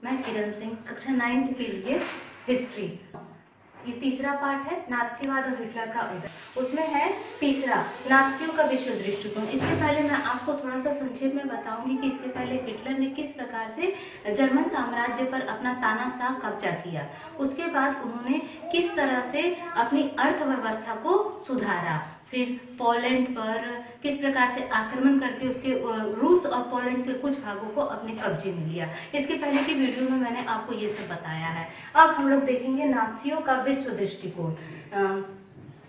मैं किरण सिंह, कक्षा 9th के लिए हिस्ट्री। ये तीसरा पार्ट है नात्सीवाद और हिटलर का उदय। उसमें है तीसरा नात्सियों का विश्व दृष्टिकोण। इसके पहले मैं आपको थोड़ा सा संक्षेप में बताऊंगी कि इसके पहले हिटलर ने किस प्रकार से जर्मन साम्राज्य पर अपना तानाशाह कब्जा किया। उसके बाद उन्होंने किस तरह से अपनी अर्थव्यवस्था को सुधारा, फिर पोलैंड पर किस प्रकार से आक्रमण करके उसके रूस और पोलैंड के कुछ भागों को अपने कब्जे में लिया। इसके पहले की वीडियो में मैंने आपको ये सब बताया है। अब हम लोग देखेंगे नात्सियों का विश्व दृष्टिकोण।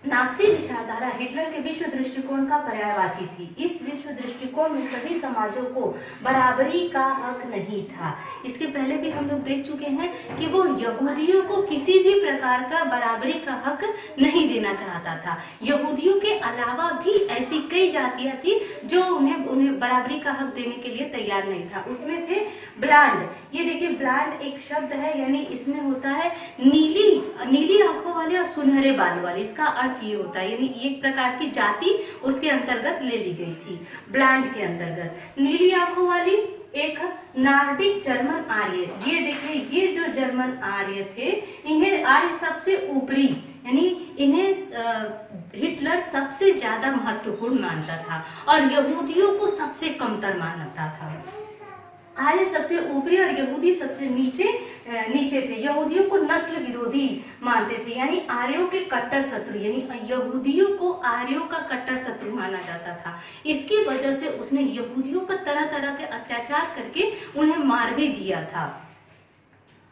नात्सी विचारधारा हिटलर के विश्व दृष्टिकोण का पर्यायवाची थी। इस विश्व दृष्टिकोण में सभी समाजों को बराबरी का हक नहीं था। इसके पहले भी हम लोग देख चुके हैं कि वो यहूदियों को किसी भी प्रकार का बराबरी का हक नहीं देना चाहता था। यहूदियों के अलावा भी ऐसी कई जातियां थी जो उन्हें बराबरी का हक देने के लिए तैयार नहीं था। उसमें थे ब्लांड। ये देखिए, ब्लांड एक शब्द है, यानी इसमें होता है नीली आंखों वाले और सुनहरे बाल वाले। इसका अर्थ ये होता है, यानी एक प्रकार की जाति उसके अंतर्गत ले ली गई थी। ब्लांड के अंतर्गत नीली आंखों वाली एक नार्डिक जर्मन आर्य। ये देखिए, ये जो जर्मन आर्य थे, इन्हें आर्य सबसे ऊपरी, यानी इन्हें हिटलर सबसे ज्यादा महत्वपूर्ण मानता था और यहूदियों को सबसे कमतर मानता था। आर्य सबसे ऊपरी और यहूदी सबसे नीचे थे। यहूदियों को नस्ल विरोधी मानते थे, यानी आर्यों के कट्टर शत्रु, यानी यहूदियों को आर्यों का कट्टर शत्रु माना जाता था। इसकी वजह से उसने यहूदियों पर तरह तरह के अत्याचार करके उन्हें मार भी दिया था।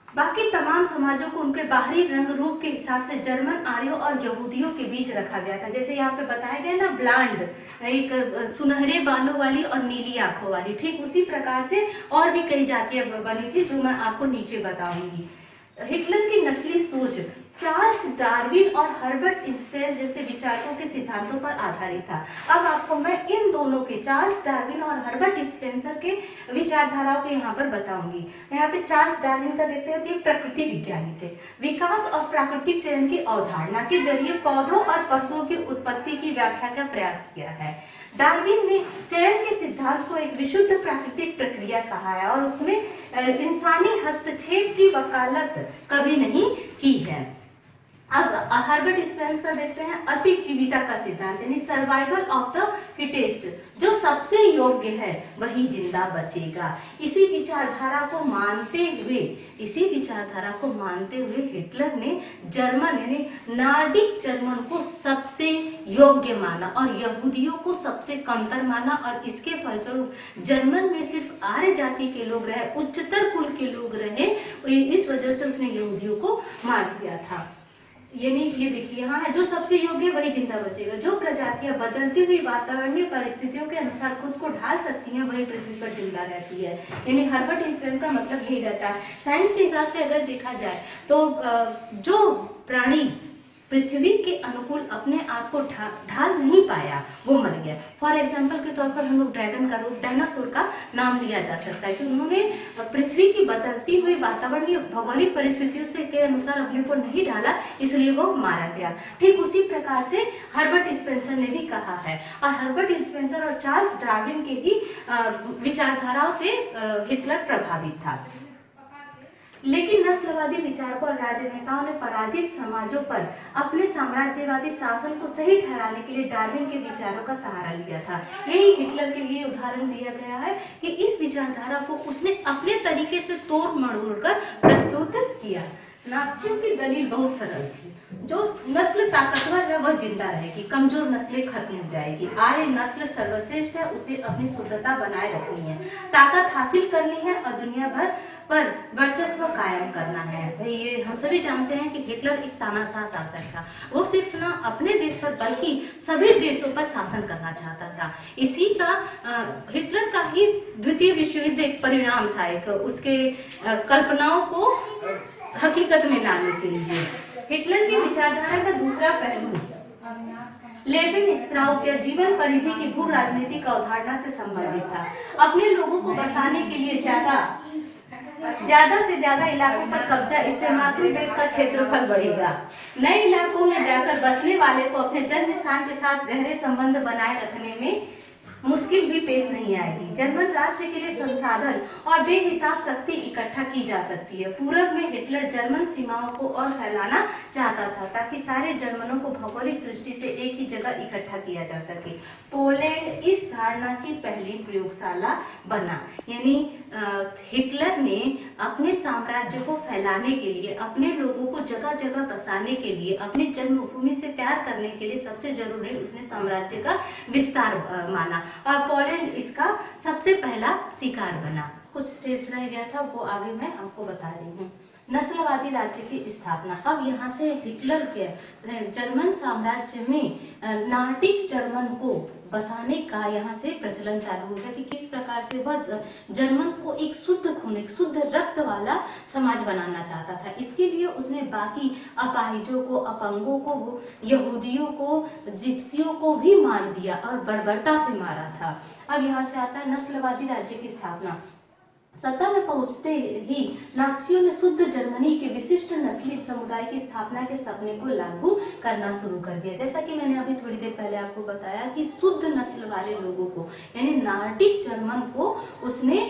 बाकी तमाम समाजों को उनके बाहरी रंग रूप के हिसाब से जर्मन आर्यों और यहूदियों के बीच रखा गया था। जैसे यहाँ पे बताया गया ना, ब्लांड एक सुनहरे बालों वाली और नीली आंखों वाली, ठीक उसी प्रकार से और भी कई जातियां बनी थी जो मैं आपको नीचे बताऊंगी। हिटलर की नस्ली सोच चार्ल्स डार्विन और हर्बर्ट स्पेंसर जैसे विचारकों के सिद्धांतों पर आधारित था। अब आपको मैं इन दोनों के, चार्ल्स डार्विन और हर्बर्ट स्पेंसर के विचारधाराओं को यहाँ पर बताऊंगी। यहाँ पे चार्ल्स डार्विन का देखते हैं, प्रकृति विज्ञानी थे। विकास और प्राकृतिक चयन की अवधारणा के जरिए पौधों और पशुओं की उत्पत्ति की व्याख्या का प्रयास किया है। डार्विन ने चयन के सिद्धांत को एक विशुद्ध प्राकृतिक प्रक्रिया कहा है और उसमें इंसानी हस्तक्षेप की वकालत कभी नहीं की है। अब हर्बर्ट स्पेंसर देखते हैं अतिजीविता का सिद्धांत, यानी सर्वाइवल ऑफ द फिटेस्ट। जो सबसे योग्य है वही जिंदा बचेगा। इसी विचारधारा को मानते हुए हिटलर ने जर्मन यानी नार्डिक जर्मन को सबसे योग्य माना और यहूदियों को सबसे कमतर माना, और इसके फलस्वरूप जर्मन में सिर्फ आर्य जाति के लोग रहे, उच्चतर कुल के लोग रहे। इस वजह से उसने यहूदियों को मार दिया था। यानी ये देखिए, यहाँ है जो सबसे योग्य वही जिंदा बचेगा। जो प्रजातियां बदलती हुई वातावरणीय परिस्थितियों के अनुसार खुद को ढाल सकती हैं वही पृथ्वी पर जिंदा रहती है। यानी हर्बर्ट स्पेंसर का मतलब यही रहता है। साइंस के हिसाब से अगर देखा जाए तो जो प्राणी पृथ्वी के अनुकूल अपने आप को ढाल नहीं पाया वो मर गया। फॉर एग्जाम्पल के तौर पर हम लोग ड्रैगन का रूप, डायनासोर का नाम लिया जा सकता है कि उन्होंने पृथ्वी की बदलती हुई वातावरणीय भौगोलिक परिस्थितियों से के अनुसार अपने को नहीं ढाला, इसलिए वो मारा गया। ठीक उसी प्रकार से हर्बर्ट स्पेंसर ने भी कहा है, और हर्बर्ट स्पेंसर और चार्ल्स डार्विन के ही विचारधाराओं से हिटलर प्रभावित था। लेकिन नस्लवादी विचारकों और राजनेताओं ने पराजित समाजों पर अपने साम्राज्यवादी शासन को सही ठहराने के लिए डार्विन के विचारों का सहारा लिया था। यही हिटलर के लिए उदाहरण दिया गया है कि इस विचारधारा को उसने अपने तरीके से तोड़ मरोड़ कर प्रस्तुत किया। नात्सियों की दलील बहुत सरल थी। जो नस्ल ताकतवर है वह जिंदा रहेगी, कमजोर नस्लें खत्म हो जाएगी। आर्य नस्ल सर्वश्रेष्ठ है, उसे अपनी शुद्धता बनाए रखनी है, ताकत हासिल करनी है और दुनिया भर पर वर्चस्व कायम करना है। भाई ये हम सभी जानते हैं कि हिटलर एक तानाशाह शासक था। वो सिर्फ ना अपने देश पर बल्कि सभी देशों पर शासन करना चाहता था। इसी का हिटलर का ही द्वितीय विश्व युद्ध एक परिणाम था, एक उसके कल्पनाओं को हकीकत में लाने के लिए। हिटलर की विचारधारा का दूसरा पहलू लेविन स्ट्राउस के जीवन परिधि की भू राजनीतिक अवधारणा से संबंधित था। अपने लोगों को बसाने के लिए ज्यादा से ज्यादा इलाकों पर कब्जा, इससे मातृ देश का क्षेत्रफल बढ़ेगा। नए इलाकों में जाकर बसने वाले को अपने जन्म स्थान के साथ गहरे संबंध बनाए रखने में मुश्किल भी पेश नहीं आएगी। जर्मन राष्ट्र के लिए संसाधन और बेहिसाब शक्ति इकट्ठा की जा सकती है। पूरब में हिटलर जर्मन सीमाओं को और फैलाना चाहता था ताकि सारे जर्मनों को भौगोलिक दृष्टि से एक ही जगह इकट्ठा किया जा सके। पोलैंड इस धारणा की पहली प्रयोगशाला बना। यानी हिटलर ने अपने साम्राज्य को फैलाने के लिए, अपने लोगों को जगह जगह बसाने के लिए, अपनी जन्मभूमि से प्यार करने के लिए सबसे जरूरी उसने साम्राज्य का विस्तार माना और पोलैंड इसका सबसे पहला शिकार बना। कुछ शेष रह गया था वो आगे मैं आपको बता रही हूँ। नस्लवादी राज्य की स्थापना। अब यहाँ से हिटलर के जर्मन साम्राज्य में नार्डिक जर्मन को बसाने का यहाँ से प्रचलन चालू हो गया कि किस प्रकार से वह जर्मन को एक शुद्ध खून, एक शुद्ध रक्त वाला समाज बनाना चाहता था। इसके लिए उसने बाकी अपाहिजों को, अपंगों को, यहूदियों को, जिप्सियों को भी मार दिया और बर्बरता से मारा था। अब यहाँ से आता है नस्लवादी राज्य की स्थापना। सत्ता में पहुंचते ही नाज़ियों ने शुद्ध जर्मनी के विशिष्ट नस्ली समुदाय की स्थापना के सपने को लागू करना शुरू कर दिया। जैसा कि मैंने अभी थोड़ी देर पहले आपको बताया कि शुद्ध नस्ल वाले लोगों को, यानी नार्डिक जर्मन को उसने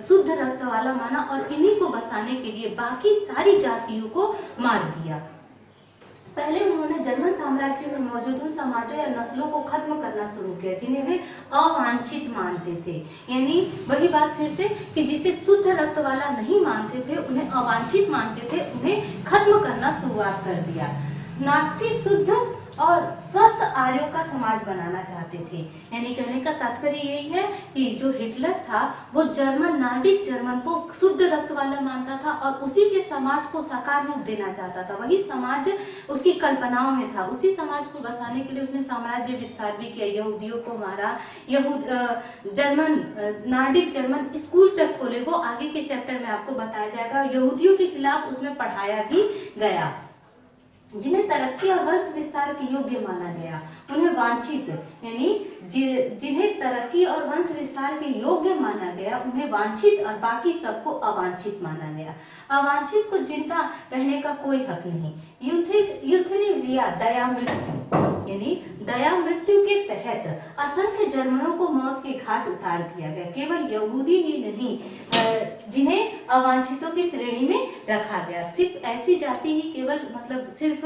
शुद्ध रक्त वाला माना और इन्हीं को बसाने के लिए बाकी सारी जातियों को मार दिया। पहले उन्होंने जर्मन साम्राज्य में मौजूद उन समाजों या नस्लों को खत्म करना शुरू किया जिन्हें वे अवांछित मानते थे। यानी वही बात फिर से कि जिसे शुद्ध रक्त वाला नहीं मानते थे, उन्हें अवांछित मानते थे, उन्हें खत्म करना शुरुआत कर दिया। नाज़ी शुद्ध और स्वस्थ आर्यों का समाज बनाना चाहते थे। यानी कहने का तात्पर्य यही है कि जो हिटलर था वो जर्मन, नार्डिक जर्मन को शुद्ध रक्त वाला मानता था और उसी के समाज को साकार रूप देना चाहता था। वही समाज उसकी कल्पनाओं में था। उसी समाज को बसाने के लिए उसने साम्राज्य विस्तार भी किया, यहूदियों को मारा, जर्मन, नार्डिक जर्मन स्कूल तक खोले। वो आगे के चैप्टर में आपको बताया जाएगा। यहूदियों के खिलाफ उसमें पढ़ाया भी गया। जिन्हें तरक्की और वंश विस्तार के योग्य माना गया उन्हें वांछित, यानी जिन्हें तरक्की और वंश विस्तार के योग्य माना गया उन्हें वांछित और बाकी सबको अवांछित माना गया। अवांछित को जिंदा रहने का कोई हक नहीं। यूथेनेसिया, दया मृत्यु, यानी दया मृत्यु के तहत असंख्य जर्मनों को मौत के घाट उतार दिया गया। केवल यहूदी ही नहीं जिन्हें अवांछितों की श्रेणी में रखा गया। सिर्फ ऐसी जाति ही केवल मतलब सिर्फ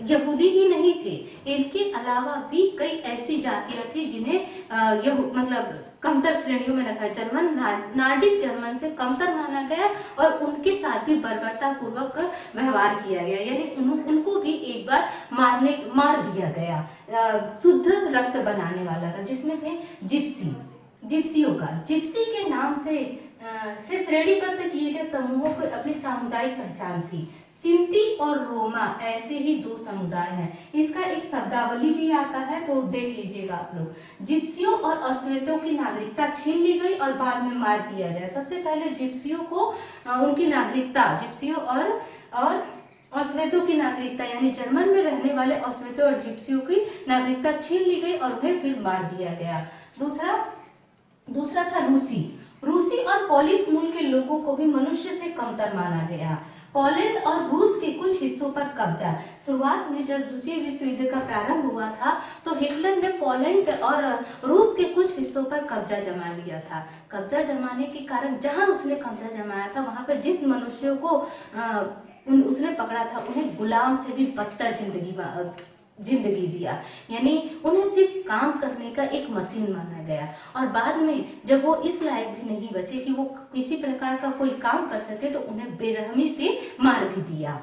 यहूदी ही नहीं थे, इनके अलावा भी कई ऐसी जातियां थी जिन्हें मतलब कमतर श्रेणियों में रखा। जर्मन नार्डिक जर्मन से कमतर माना गया और उनके साथ भी बर्बरता पूर्वक व्यवहार किया गया। यानी उनको भी एक बार मार दिया गया शुद्ध रक्त बनाने वाला का, जिसमें थे जिप्सियों का। जिप्सी के नाम से श्रेणीबद्ध किए गए समूहों को अपनी सामुदायिक पहचान थी। सिंती और रोमा ऐसे ही दो समुदाय हैं। इसका एक शब्दावली भी आता है तो देख लीजिएगा आप लोग। जिप्सियों और अश्वेतों की नागरिकता छीन ली गई और बाद में मार दिया गया। सबसे पहले जिप्सियों को उनकी नागरिकता, जिप्सियों और अश्वेतों की नागरिकता, यानी जर्मन में रहने वाले अश्वेतों और जिप्सियों की नागरिकता छीन ली गई और उन्हें फिर मार दिया गया। दूसरा था रूसी और पोलिश मूल के लोगों को भी मनुष्य से कमतर माना गया। पोलैंड और रूस के कुछ हिस्सों पर कब्जा। शुरुआत में जब द्वितीय विश्व युद्ध का प्रारंभ हुआ था तो हिटलर ने पोलैंड और रूस के कुछ हिस्सों पर कब्जा जमा लिया था। कब्जा जमाने के कारण जहां उसने कब्जा जमाया था वहां पर जिस मनुष्यों को उसने पकड़ा था उन्हें गुलाम से भी बदतर जिंदगी दिया। यानी उन्हें सिर्फ काम करने का एक मशीन माना गया और बाद में जब वो इस लायक भी नहीं बचे कि वो किसी प्रकार का कोई काम कर सके तो उन्हें बेरहमी से मार भी दिया।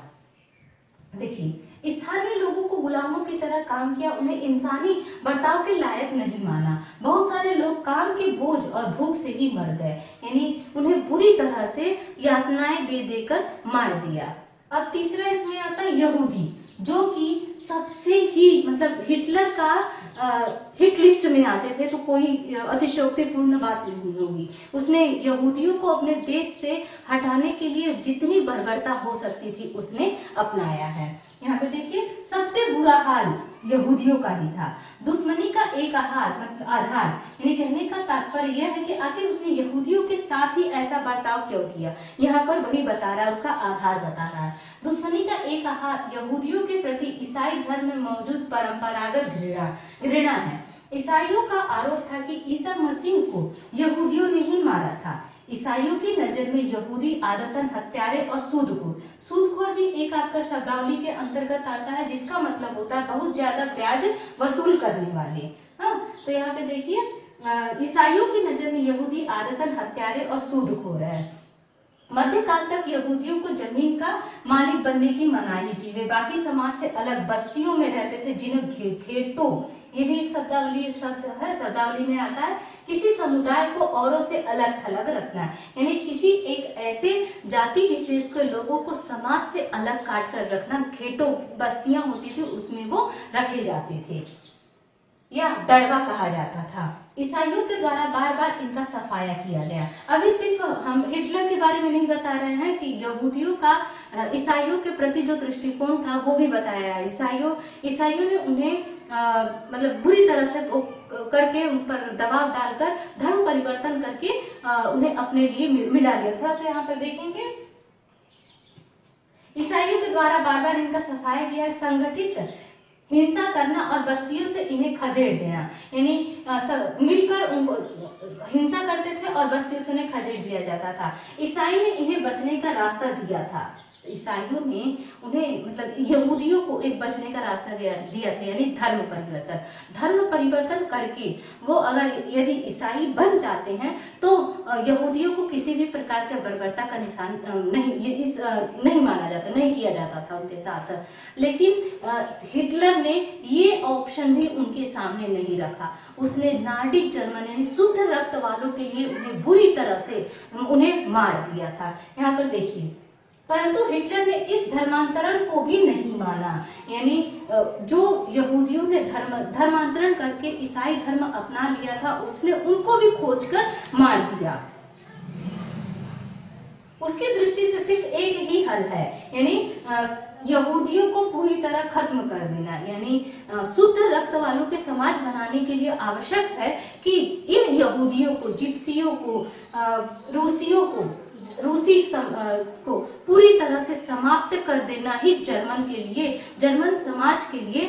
देखिए, स्थानीय लोगों को गुलामों की तरह काम किया, उन्हें इंसानी बर्ताव के लायक नहीं माना। बहुत सारे लोग काम के बोझ और भूख से ही मर गए। यानी उन्हें बुरी तरह से यातनाएं दे देकर मार दिया। अब तीसरा इसमें आता है यहूदी, जो कि सबसे ही मतलब हिटलर का हिट लिस्ट में आते थे, तो कोई अतिशयोक्तिपूर्ण बात नहीं होगी। उसने यहूदियों को अपने देश से हटाने के लिए जितनी बर्बरता हो सकती थी उसने अपनाया है। यहाँ पे देखिए, सबसे बुरा हाल यहूदियों का ही था। दुश्मनी का एक आधार, यानी कहने का तात्पर्य यह है कि आखिर उसने यहूदियों के साथ ही ऐसा बर्ताव क्यों किया। यहाँ पर वही बता रहा है, उसका आधार बता रहा है। दुश्मनी का एक आधार यहूदियों के प्रति ईसाई धर्म में मौजूद परंपरागत घृणा है। ईसाइयों का आरोप था कि ईसा मसीह को यहूदियों ने ही मारा था। ईसाइयों की नजर में यहूदी आदतन हत्यारे और सूदखोर भी एक आपका शब्दावली के अंतर्गत आता है, जिसका मतलब होता है बहुत ज्यादा ब्याज वसूल करने वाले। हाँ, तो यहाँ पे देखिए ईसाइयों की नजर में यहूदी आदतन हत्यारे और सूदखोर है। मध्यकाल तक यहूदियों को जमीन का मालिक बनने की मनाही थी। वे बाकी समाज से अलग बस्तियों में रहते थे, जिन्हें घेटो, ये भी एक शब्दावली शब्द है, शब्दावली में आता है किसी समुदाय को औरों से अलग थलग रखना, यानी किसी एक ऐसे जाति विशेष के लोगों को समाज से अलग काट कर रखना। घेटो बस्तियां होती थी, उसमें वो रखे जाते थे या दड़वा कहा जाता था। ईसाइयों के द्वारा बार बार इनका सफाया किया गया। अभी सिर्फ हम हिटलर के बारे में नहीं बता रहे हैं कि यहूदियों का ईसाइयों के प्रति जो दृष्टिकोण था वो भी बताया है। ईसाइयों ने उन्हें मतलब बुरी तरह से करके उन पर दबाव डालकर धर्म परिवर्तन करके उन्हें अपने लिए मिला लिया। थोड़ा सा यहाँ पर देखेंगे, ईसाइयों के द्वारा बार बार इनका सफाया किया, संगठित हिंसा करना और बस्तियों से इन्हें खदेड़ देना, यानी मिलकर उनको हिंसा करते थे और बस्तियों से उन्हें खदेड़ दिया जाता था। ईसाई ने इन्हें बचने का रास्ता दिया था। ईसाइयों ने उन्हें मतलब यहूदियों को एक बचने का रास्ता दिया था, यानी धर्म परिवर्तन करके वो अगर यदि ईसाई बन जाते हैं तो यहूदियों को किसी भी प्रकार के बर्बरता का निशान नहीं माना जाता, नहीं किया जाता था उनके साथ। लेकिन हिटलर ने ये ऑप्शन भी उनके सामने नहीं रखा। उसने नार्डिक जर्मन यानी शुद्ध रक्त वालों के लिए उन्हें बुरी तरह से उन्हें मार दिया था। यहाँ पर देखिए, परंतु हिटलर ने इस धर्मांतरण को भी नहीं माना, यानी जो यहूदियों ने धर्मांतरण करके ईसाई धर्म अपना लिया था, उसने उनको भी खोजकर मार दिया। उसकी दृष्टि से सिर्फ एक ही हल है, यानी यहूदियों को पूरी तरह खत्म कर देना, यानी शुद्ध रक्त वालों के समाज बनाने के लिए आवश्यक है कि इन यहूदियों को, जिप्सियों को, रूसी को पूरी तरह से समाप्त कर देना ही जर्मन समाज के लिए,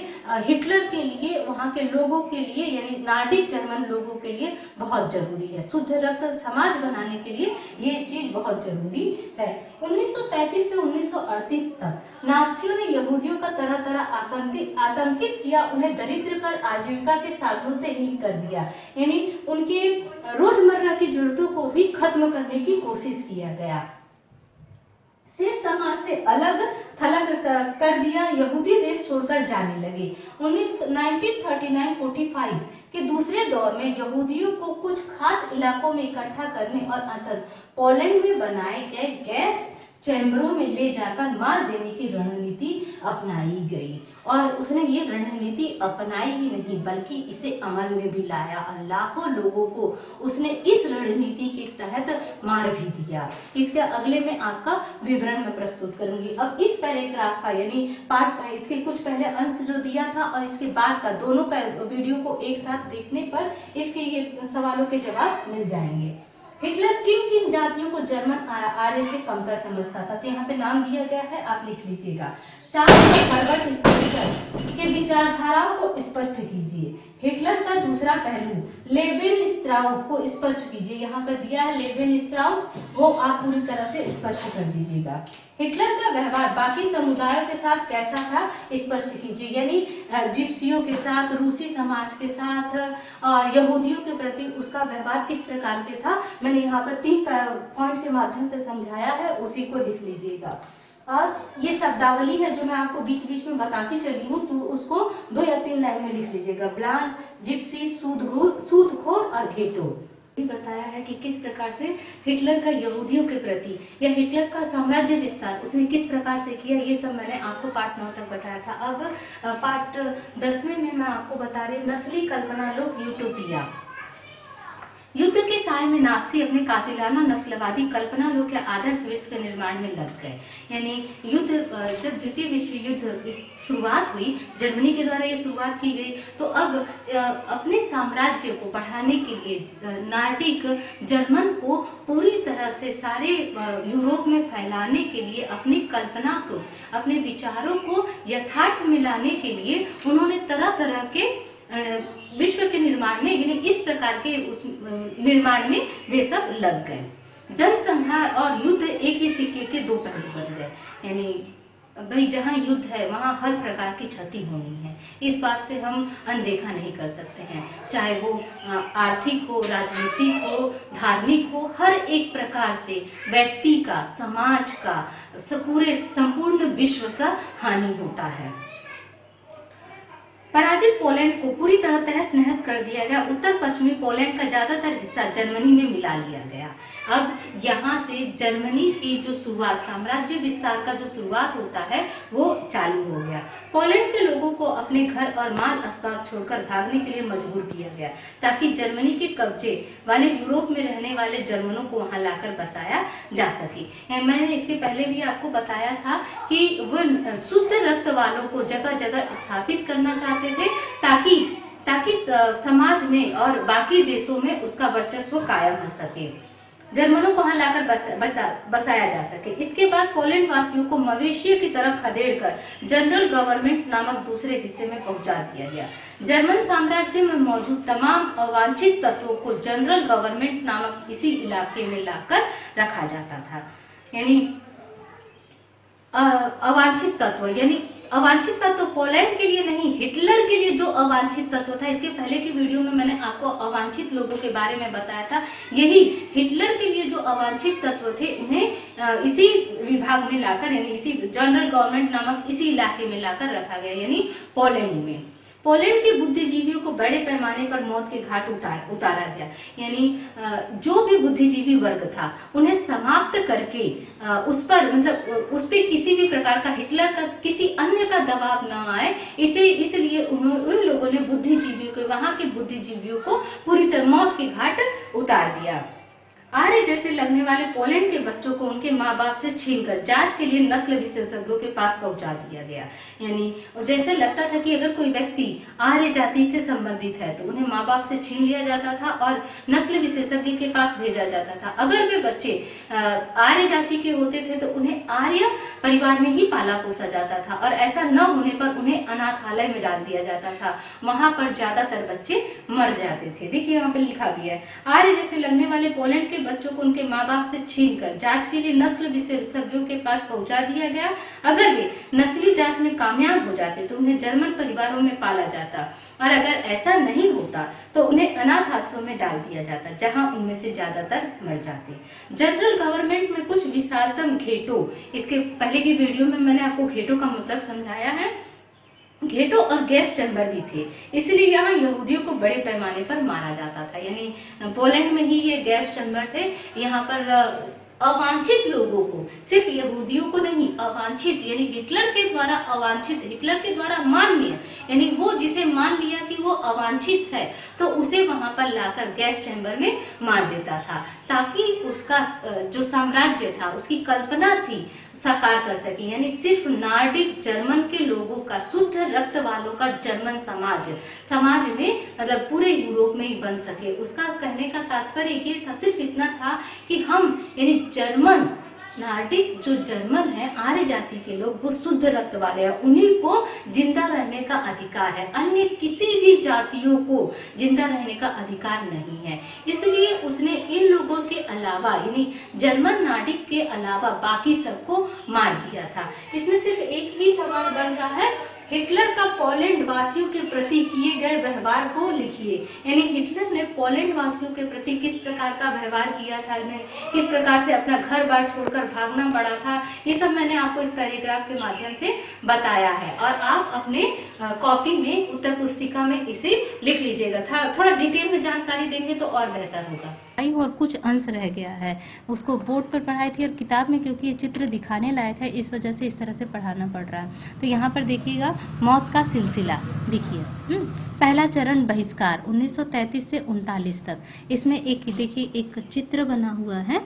हिटलर के लिए, वहां के लोगों के लिए, यानी नार्डिक जर्मन लोगों के लिए बहुत जरूरी है। शुद्ध रक्त समाज बनाने के लिए ये चीज बहुत जरूरी है। 1933 से 1938 तक नाज़ियों ने यहूदियों का तरह तरह आतंकित किया, उन्हें दरिद्र कर आजीविका के साधनों से हीन कर दिया, यानी उनके रोजमर्रा की जरूरतों को भी खत्म करने की कोशिश किया गया। से समाज से अलग थलग कर दिया, यहूदी देश छोड़कर जाने लगे। 1939-45 के दूसरे दौर में यहूदियों को कुछ खास इलाकों में इकट्ठा करने और अंततः पोलैंड में बनाए गए गैस चैम्बरों में ले जाकर मार देने की रणनीति अपनाई गई। और उसने ये रणनीति अपनाई ही नहीं बल्कि इसे अमल में भी लाया और लाखों लोगों को उसने इस रणनीति के तहत मार भी दिया। इसके अगले में आपका विवरण मैं प्रस्तुत करूंगी। अब इस पैराग्राफ का यानी पार्ट, इसके कुछ पहले अंश जो दिया था और इसके बाद का दोनों वीडियो को एक साथ देखने पर इसके ये सवालों के जवाब मिल जाएंगे। हिटलर किन किन जातियों को जर्मन आर्य से कमतर समझता था, तो यहाँ पे नाम दिया गया है, आप लिख लीजिएगा। चार्ल्स हर्बर्ट स्पेंसर के विचारधाराओं को स्पष्ट कीजिए। हिटलर का दूसरा पहलू लेविन स्ट्राउस को स्पष्ट कीजिए। यहाँ पर दिया है लेविन स्ट्राउस, वो आप पूरी तरह से स्पष्ट कर दीजिएगा। हिटलर का व्यवहार बाकी समुदायों के साथ कैसा था स्पष्ट कीजिए, यानी जिप्सियों के साथ, रूसी समाज के साथ और यहूदियों के प्रति उसका व्यवहार किस प्रकार के था। मैंने यहाँ पर 3 पॉइंट के माध्यम से समझाया है, उसी को लिख लीजिएगा। और ये शब्दावली है जो मैं आपको बीच बीच में बताती चली हूँ, तो उसको 2 या 3 लाइन में लिख लीजिएगा। ब्लांड, जिप्सी, सूदखोर और घेटो। बताया है कि किस प्रकार से हिटलर का यहूदियों के प्रति या हिटलर का साम्राज्य विस्तार उसने किस प्रकार से किया, ये सब मैंने आपको पार्ट 9 तक बताया था। अब पार्ट 10वें में मैं आपको बता रही हूँ नस्ली कल्पना लोग यूटोपिया। युद्ध के साय में नाज़ी अपने कातिलाना नस्लवादी कल्पना लोग के आदर्श विश्व के निर्माण में लग गए। यानी युद्ध, जब द्वितीय विश्व युद्ध शुरुआत हुई, जर्मनी के द्वारा ये शुरुआत की गई, तो अब अपने साम्राज्य को बढ़ाने के लिए नार्डिक जर्मन को पूरी तरह से सारे यूरोप में फैलाने के लिए अपनी कल्पना को, अपने विचारों को यथार्थ में लाने के लिए उन्होंने तरह तरह के विश्व के निर्माण में, यानी इस प्रकार के उस निर्माण में वे सब लग गए। जनसंहार और युद्ध एक ही सिक्के के दो पहलू बन गए, यानी भाई जहाँ युद्ध है वहाँ हर प्रकार की क्षति होनी है, इस बात से हम अनदेखा नहीं कर सकते हैं, चाहे वो आर्थिक हो, राजनीतिक हो, धार्मिक हो, हर एक प्रकार से व्यक्ति का, समाज का, पूरे संपूर्ण विश्व का हानि होता है। पराजित पोलैंड को पूरी तरह तहस नहस कर दिया गया। उत्तर पश्चिमी पोलैंड का ज्यादातर हिस्सा जर्मनी में मिला लिया गया। अब यहाँ से जर्मनी की जो शुरुआत, साम्राज्य विस्तार का जो शुरुआत होता है वो चालू हो गया। पोलैंड के लोगों को अपने घर और माल अस्बाब छोड़कर भागने के लिए मजबूर किया गया ताकि जर्मनी के कब्जे वाले यूरोप में रहने वाले जर्मनों को वहां लाकर बसाया जा सके। मैंने इसके पहले भी आपको बताया था कि वो शुद्ध रक्त वालों को जगह जगह स्थापित करना चाहते थे ताकि समाज में और बाकी देशों में उसका वर्चस्व कायम हो सके, जर्मनों को वहां लाकर बसाया जा सके। इसके बाद पोलैंड वासियों को मवेशियों की तरह खदेड़कर जनरल गवर्नमेंट नामक दूसरे हिस्से में पहुंचा दिया गया। जर्मन साम्राज्य में मौजूद तमाम अवांछित तत्वों को जनरल गवर्नमेंट नामक इसी इलाके में लाकर रखा जाता था। यानी अवांछित तत्व, यानी अवांछित तत्व पोलैंड के लिए नहीं, हिटलर के लिए जो अवांछित तत्व था, इसके पहले की वीडियो में मैंने आपको अवांछित लोगों के बारे में बताया था, यही हिटलर के लिए जो अवांछित तत्व थे उन्हें इसी विभाग में लाकर, यानी इसी जनरल गवर्नमेंट नामक इसी इलाके में लाकर रखा गया, यानी पोलैंड में। पोलैंड के बुद्धिजीवियों को बड़े पैमाने पर मौत के घाट उतारा गया, यानी जो भी बुद्धिजीवी वर्ग था उन्हें समाप्त करके उस पे किसी भी प्रकार का, हिटलर का किसी अन्य का दबाव न आए, इसलिए उन लोगों ने बुद्धिजीवियों को, वहां के बुद्धिजीवियों को पूरी तरह मौत के घाट उतार दिया। आर्य जैसे लगने वाले पोलैंड के बच्चों को उनके माँ बाप से छीनकर जांच के लिए नस्ल विशेषज्ञों के पास पहुंचा दिया गया। यानी जैसे लगता था कि अगर कोई व्यक्ति आर्य जाति से संबंधित है तो उन्हें माँ बाप से छीन लिया जाता था और नस्ल विशेषज्ञ के पास भेजा जाता था। अगर वे बच्चे आर्य जाति के होते थे तो उन्हें आर्य परिवार में ही पाला पोसा जाता था और ऐसा न होने पर उन्हें अनाथालय में डाल दिया जाता था। वहां पर ज्यादातर बच्चे मर जाते थे। देखिए यहाँ पे लिखा भी है, आर्य जैसे लगने वाले पोलैंड के बच्चों को उनके माँ बाप से छीनकर जांच के लिए नस्ल विशेषज्ञों के पास पहुंचा दिया गया। अगर वे नस्ली जांच में कामयाब हो जाते तो उन्हें जर्मन परिवारों में पाला जाता और अगर ऐसा नहीं होता तो उन्हें अनाथ आश्रम में डाल दिया जाता, जहां उनमें से ज्यादातर मर जाते। जनरल गवर्नमेंट में कुछ विशालतम घेटों, इसके पहले की वीडियो में मैंने आपको घेटों का मतलब समझाया है, घेटो और गैस चैम्बर भी थे, इसलिए यहाँ यहूदियों को बड़े पैमाने पर मारा जाता था। यानी पोलैंड में ही ये गैस चैम्बर थे। यहाँ पर अवांछित लोगों को, सिर्फ यहूदियों को नहीं, अवांछित यानी हिटलर के द्वारा अवांछित, हिटलर के द्वारा मान्य, यानी वो जिसे मान लिया कि वो अवांछित है तो उसे वहां पर लाकर गैस चैम्बर में मार देता था ताकि उसका जो साम्राज्य था, उसकी कल्पना थी, साकार कर सके। यानी सिर्फ नॉर्डिक जर्मन के लोगों का, शुद्ध रक्त वालों का जर्मन समाज में, मतलब पूरे यूरोप में ही बन सके। उसका कहने का तात्पर्य ये था, सिर्फ इतना था कि हम यानी जर्मन, नॉर्डिक जो जर्मन है, आर्य जाति के लोग, वो शुद्ध रक्त वाले हैं, उन्हीं को जिंदा रहने का अधिकार है, अन्य किसी भी जातियों को जिंदा रहने का अधिकार नहीं है। इसलिए उसने इन लोगों के अलावा, यानी जर्मन नॉर्डिक के अलावा बाकी सबको मार दिया था। इसमें सिर्फ एक ही सवाल बन रहा है, हिटलर का पोलैंड वासियों के प्रति किए गए व्यवहार को लिखिए। यानी हिटलर ने पोलैंड वासियों के प्रति किस प्रकार का व्यवहार किया था, किस प्रकार से अपना घर बार छोड़कर भागना पड़ा था, ये सब मैंने आपको इस पैराग्राफ के माध्यम से बताया है और आप अपने कॉपी में, उत्तर पुस्तिका में इसे लिख लीजिएगा। थोड़ा डिटेल में जानकारी देंगे तो और बेहतर होगा। और कुछ अंश रह गया है, उसको बोर्ड पर पढ़ाई थी और किताब में क्योंकि ये चित्र दिखाने लायक है इस वजह से इस तरह से पढ़ाना पड़ रहा है। तो यहाँ पर देखिएगा, मौत का सिलसिला देखिए। पहला चरण बहिष्कार 1933 से 39 तक। इसमें एक देखिए, एक चित्र बना हुआ है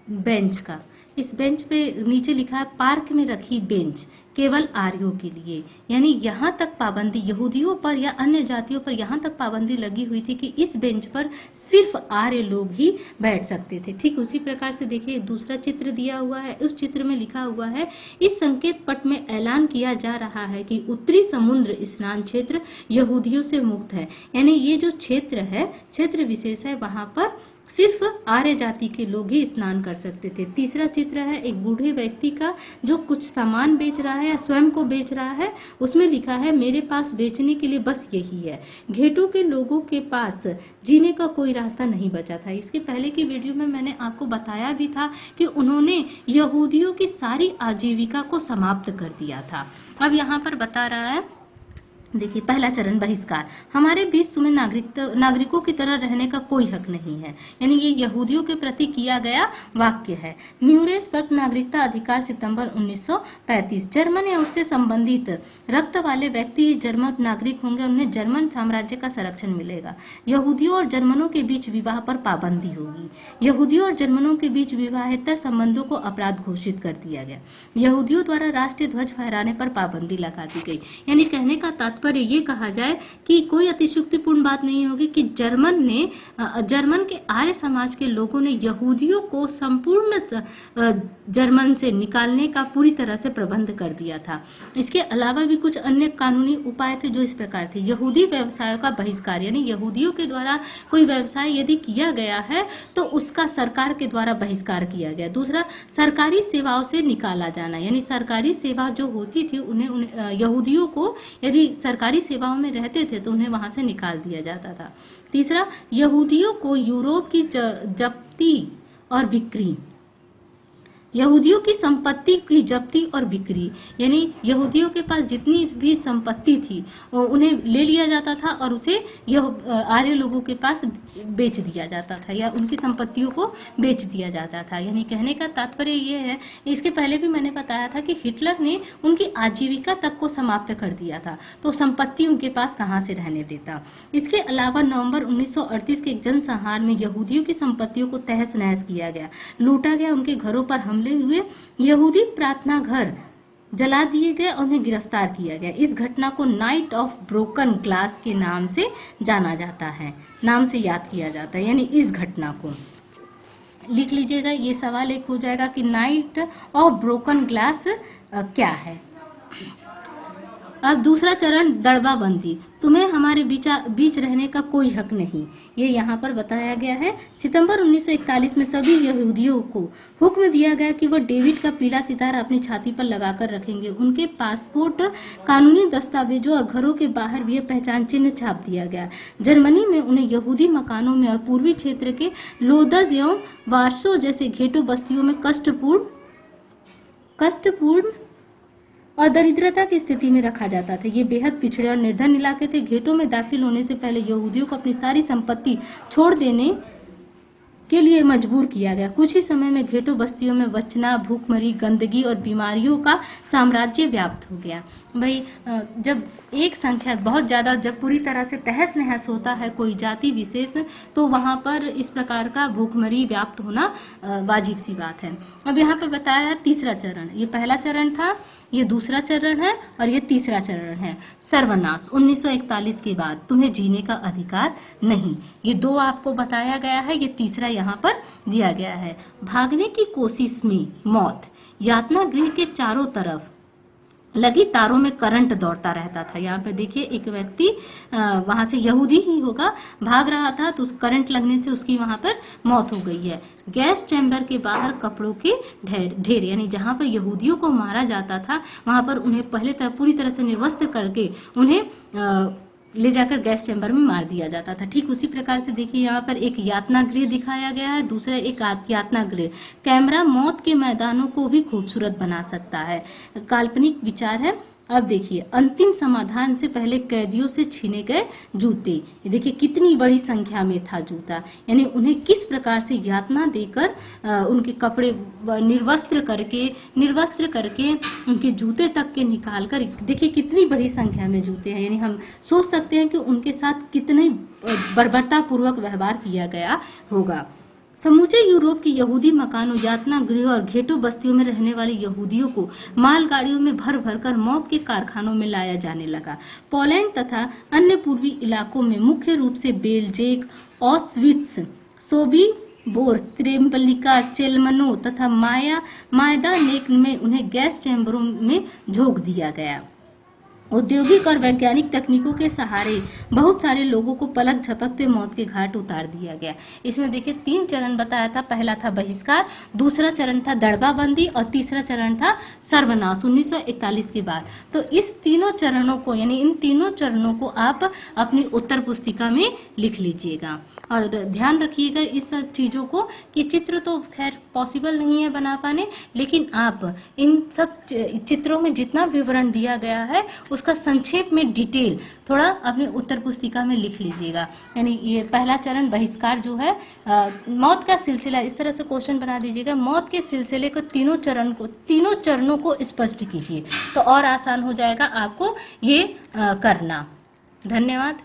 बेंच का। इस बेंच पे नीचे लिखा है पार्क में रखी बेंच, केवल आर्यों के लिए। यानी यहाँ तक पाबंदी यहूदियों पर या अन्य जातियों पर यहाँ तक पाबंदी लगी हुई थी कि इस बेंच पर सिर्फ आर्य लोग ही बैठ सकते थे। ठीक उसी प्रकार से देखिए दूसरा चित्र दिया हुआ है, उस चित्र में लिखा हुआ है, इस संकेत पट में ऐलान किया जा रहा है कि उत्तरी समुद्र स्नान क्षेत्र यहूदियों से मुक्त है। यानी ये जो क्षेत्र है, क्षेत्र विशेष है, वहां पर सिर्फ आर्य जाति के लोग ही स्नान कर सकते थे। तीसरा चित्र है एक बूढ़े व्यक्ति का जो कुछ सामान बेच रहा है या स्वयं को बेच रहा है। उसमें लिखा है मेरे पास बेचने के लिए बस यही है। घेटों के लोगों के पास जीने का कोई रास्ता नहीं बचा था। इसके पहले की वीडियो में मैंने आपको बताया भी था कि उन्होंने यहूदियों की सारी आजीविका को समाप्त कर दिया था। अब यहाँ पर बता रहा है, देखिए पहला चरण बहिष्कार। हमारे बीच तुम्हें नागरिकों की तरह रहने का कोई हक नहीं है। यानी ये यहूदियों के प्रति किया गया वाक्य है। न्यूरेम्बर्ग नागरिकता अधिकार सितंबर 1935। जर्मन या उससे संबंधित रक्त वाले व्यक्ति जर्मन नागरिक होंगे, उन्हें जर्मन साम्राज्य का संरक्षण मिलेगा। यहूदियों और जर्मनों के बीच विवाह पर पाबंदी होगी। यहूदियों और जर्मनों के बीच विवाहेतर संबंधों को अपराध घोषित कर दिया गया। यहूदियों द्वारा राष्ट्रीय ध्वज फहराने पर पाबंदी लगा दी गई। यानी कहने का तात्पर्य पर ये कहा जाए कि कोई अतिशयोक्तिपूर्ण बात नहीं होगी कि जर्मन के आर्य समाज के लोगों ने यहूदियों को संपूर्ण जर्मन से निकालने का पूरी तरह से प्रबंध कर दिया था। इसके अलावा भी कुछ अन्य कानूनी उपाय थे जो इस प्रकार थे। यहूदी व्यवसायों का बहिष्कार, यानी यहूदियों के द्वारा कोई व्यवसाय यदि किया गया है तो उसका सरकार के द्वारा बहिष्कार किया गया। दूसरा, सरकारी सेवाओं से निकाला जाना, यानी सरकारी सेवा जो होती थी उन्हें यहूदियों को यदि सरकारी सेवाओं में रहते थे तो उन्हें वहां से निकाल दिया जाता था। तीसरा, यहूदियों को यूरोप की जब्ती और बिक्री, यहूदियों की संपत्ति की जब्ती और बिक्री, यानी यहूदियों के पास जितनी भी संपत्ति थी उन्हें ले लिया जाता था और उसे आर्य लोगों के पास बेच दिया जाता था या उनकी संपत्तियों को बेच दिया जाता था। यानी कहने का तात्पर्य ये है, इसके पहले भी मैंने बताया था कि हिटलर ने उनकी आजीविका तक को समाप्त कर दिया था, तो संपत्ति उनके पास कहाँ से रहने देता। इसके अलावा नवंबर 1938 के एक जनसंहार में यहूदियों की संपत्तियों को तहस नहस किया गया, लूटा गया, उनके घरों पर हमले हुए, यहूदी प्रार्थना घर जला दिए गए और उन्हें गिरफ्तार किया गया। इस घटना को नाइट ऑफ ब्रोकन ग्लास के नाम से जाना जाता है, नाम से याद किया जाता है। यानी इस घटना को लिख लीजिएगा, ये सवाल एक हो जाएगा कि नाइट ऑफ ब्रोकन ग्लास क्या है। अब दूसरा चरण दड़बाबंदी, तुम्हें हमारे बीच रहने का कोई हक नहीं, ये यहाँ पर बताया गया है। सितंबर 1941 में सभी यहूदियों को हुक्म दिया गया कि वह डेविड का पीला सितारा अपनी छाती पर लगाकर रखेंगे। उनके पासपोर्ट, कानूनी दस्तावेजों और घरों के बाहर भी पहचान चिन्ह छाप दिया गया। जर्मनी में उन्हें यहूदी मकानों में और पूर्वी क्षेत्र के लोदज एवं वार्सो जैसे घेटो बस्तियों में कष्टपूर्ण और दरिद्रता की स्थिति में रखा जाता था। ये बेहद पिछड़े और निर्धन इलाके थे। घेटों में दाखिल होने से पहले यहूदियों को अपनी सारी संपत्ति छोड़ देने के लिए मजबूर किया गया। कुछ ही समय में घेटो बस्तियों में वंचना, भूखमरी, गंदगी और बीमारियों का साम्राज्य व्याप्त हो गया। भाई जब एक संख्या बहुत ज़्यादा, जब पूरी तरह से तहस नहस होता है कोई जाति विशेष, तो वहाँ पर इस प्रकार का भूखमरी व्याप्त होना वाजिब सी बात है। अब यहाँ पर बताया है तीसरा चरण, ये पहला चरण था, ये दूसरा चरण है और ये तीसरा चरण है। सर्वनाश, 1941 के बाद तुम्हें जीने का अधिकार नहीं, ये दो आपको बताया गया है, ये तीसरा यहाँ पर दिया गया है। भागने की कोशिश में मौत, यातना गृह के चारों तरफ लगी तारों में करंट दौड़ता रहता था। यहाँ पे देखिए एक व्यक्ति वहां से यहूदी ही होगा, भाग रहा था तो उस करंट लगने से उसकी वहां पर मौत हो गई है। गैस चैम्बर के बाहर कपड़ों के ढेर, यानी जहां पर यहूदियों को मारा जाता था वहां पर उन्हें पहले पूरी तरह से निर्वस्त्र करके उन्हें ले जाकर गैस चैम्बर में मार दिया जाता था। ठीक उसी प्रकार से देखिए यहाँ पर एक यातना गृह दिखाया गया है, दूसरा एक यातना गृह। कैमरा मौत के मैदानों को भी खूबसूरत बना सकता है, काल्पनिक विचार है। अब देखिए अंतिम समाधान से पहले कैदियों से छीने गए जूते, ये देखिए कितनी बड़ी संख्या में था जूता, यानी उन्हें किस प्रकार से यातना देकर उनके कपड़े निर्वस्त्र करके उनके जूते तक के निकाल कर, देखिए कितनी बड़ी संख्या में जूते हैं। यानी हम सोच सकते हैं कि उनके साथ कितने बर्बरतापूर्वक व्यवहार किया गया होगा। समूचे यूरोप की यहूदी मकानों, यातना गृह और घेटो बस्तियों में रहने वाले यहूदियों को मालगाड़ियों में भर भर कर मौत के कारखानों में लाया जाने लगा। पोलैंड तथा अन्य पूर्वी इलाकों में मुख्य रूप से बेल्जेक, ऑस्विट्स, सोबीबोर, त्रेम्बलिका, चेल्मनो तथा मायदानेक में उन्हें गैस चैम्बरों में झोंक दिया गया। औद्योगिक और वैज्ञानिक तकनीकों के सहारे बहुत सारे लोगों को पलक झपकते मौत के घाट उतार दिया गया। इसमें देखिए 3 चरण बताया था। पहला था बहिष्कार, दूसरा चरण था दड़बाबंदी और तीसरा चरण था सर्वनाश 1941 के बाद। तो इस तीनों चरणों को, यानी इन तीनों चरणों को आप अपनी उत्तर पुस्तिका में लिख लीजिएगा। और ध्यान रखिएगा इस चीज़ों को कि चित्र तो खैर पॉसिबल नहीं है बना पाने, लेकिन आप इन सब चित्रों में जितना विवरण दिया गया है उसका संक्षेप में डिटेल थोड़ा अपने उत्तर पुस्तिका में लिख लीजिएगा। यानी ये पहला चरण बहिष्कार जो है, मौत का सिलसिला, इस तरह से क्वेश्चन बना दीजिएगा, मौत के सिलसिले को तीनों चरणों को स्पष्ट कीजिए, तो और आसान हो जाएगा आपको ये करना। धन्यवाद।